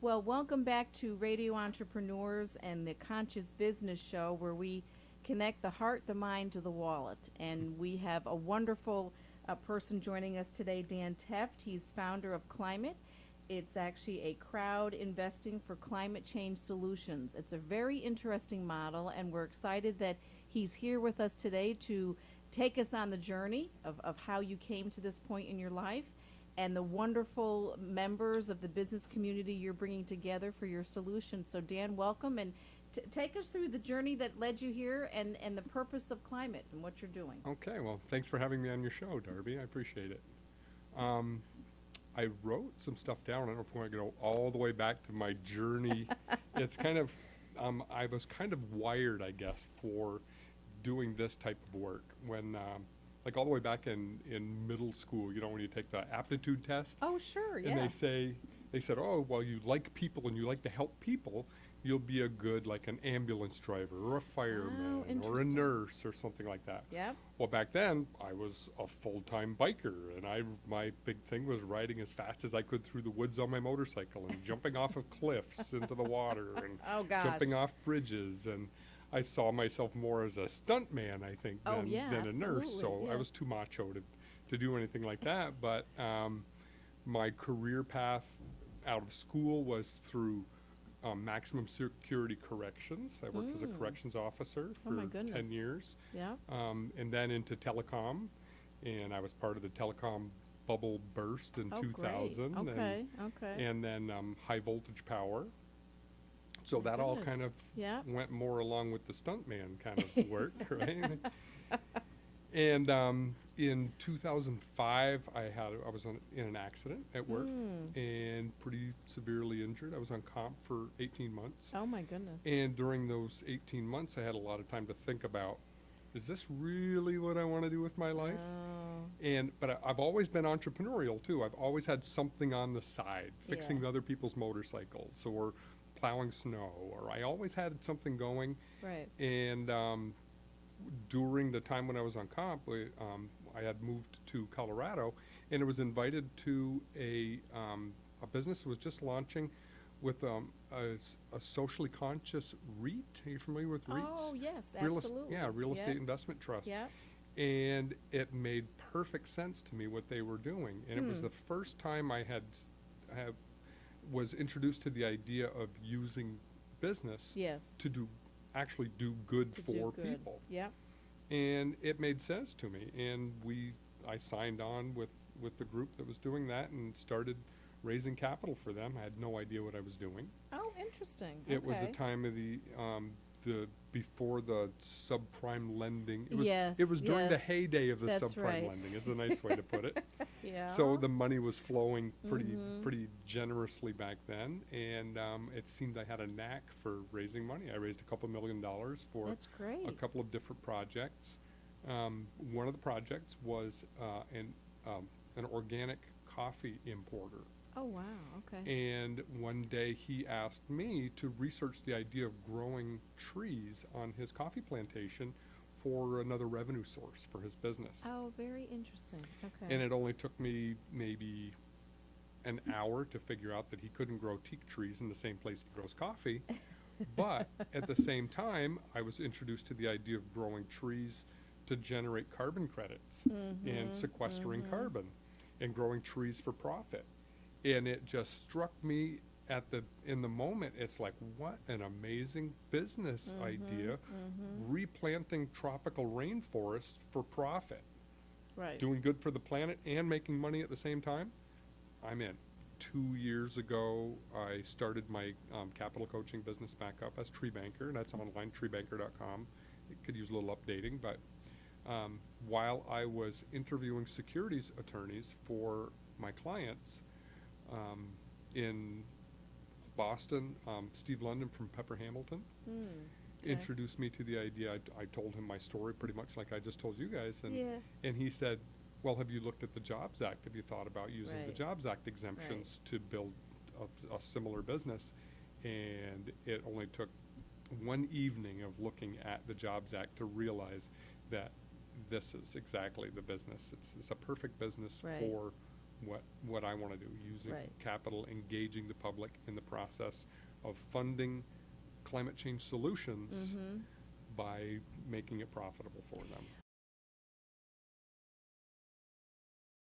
Well, welcome back to Radio Entrepreneurs and the Conscious Business Show, where we connect the heart, the mind to the wallet. And we have a wonderful person joining us today, Dan Tefft. He's founder of Climate. It's actually a crowd investing for climate change solutions. It's a very interesting model, and we're excited that he's here with us today to take us on the journey of how you came to this point in your life and the wonderful members of the business community you're bringing together for your solution. So, Dan, welcome, and take us through the journey that led you here and the purpose of Climate and what you're doing. Okay, well, thanks for having me on your show, Darby. I appreciate it. I wrote some stuff down. I don't know if we want to go all the way back to my journey. It's kind of, I was kind of wired, I guess, for doing this type of work when, like all the way back in middle school, when you take the aptitude test. Oh, sure, yeah. And they said, oh, well, you like people and you like to help people, you'll be a good, like an ambulance driver or a fireman or a interesting. nurse or something like that. Yep. Well, back then, I was a full-time biker, and my big thing was riding as fast as I could through the woods on my motorcycle and jumping off of cliffs into the water and Oh, gosh. jumping off bridges. And I saw myself more as a stunt man, I think, Oh, than, yeah, than a nurse. absolutely, So yeah. I was too macho to do anything like that. But my career path out of school was through maximum security corrections. I worked as a corrections officer Oh, for my 10 goodness. years. Yeah. And then into telecom, and I was part of the telecom bubble burst in Oh, 2000. great. Okay, okay. And then high voltage power. So My that all goodness. kind of Yeah. went more along with the stuntman kind of work, right? And in 2005, I was in an accident at work and pretty severely injured. I was on comp for 18 months. Oh, my goodness. And during those 18 months, I had a lot of time to think about, is this really what I want to do with my life? Oh, But I've always been entrepreneurial too. I've always had something on the side, fixing Yeah. other people's motorcycles or plowing snow, or I always had something going. right. And during the time when I was on comp, I had moved to Colorado, and I was invited to a business that was just launching with a socially conscious REIT. Are you familiar with REITs? Oh, yes, Real absolutely. real estate Yep. investment trust. Yeah. And it made perfect sense to me what they were doing. And it was the first time I was introduced to the idea of using business Yes. to actually do good To for do good. people. Yep. And it made sense to me. And I signed on with the group that was doing that and started raising capital for them. I had no idea what I was doing. Oh, interesting. It was the Okay. time of the before the subprime lending. It was Yes, it was during the yes. heyday of the That's subprime right. lending, is the nice way to put it. Yeah. So the money was flowing pretty generously back then, and it seemed I had a knack for raising money. I raised a couple $1 million for That's great. a couple of different projects. One of the projects was an organic coffee importer. Oh, wow. Okay. And one day he asked me to research the idea of growing trees on his coffee plantation for another revenue source for his business. Oh, very interesting. Okay. And it only took me maybe an hour to figure out that he couldn't grow teak trees in the same place he grows coffee. But at the same time, I was introduced to the idea of growing trees to generate carbon credits and sequestering carbon and growing trees for profit. And it just struck me in the moment. It's like, what an amazing business idea, replanting tropical rainforests for profit, right. doing good for the planet and making money at the same time. I'm in. 2 years ago, I started my capital coaching business back up as Tree Banker, and that's online, treebanker.com. It could use a little updating, but while I was interviewing securities attorneys for my clients, in Boston, Steve London from Pepper Hamilton Okay. introduced me to the idea. I told him my story pretty much like I just told you guys, and Yeah. and he said, well, have you looked at the Jobs Act? Have you thought about using the Right. Jobs Act exemptions to build a similar business? And it only took one evening of looking at the Jobs Act to realize that this is exactly the business. It's a perfect business Right. for what I want to do, using Right. capital, engaging the public in the process of funding climate change solutions by making it profitable for them.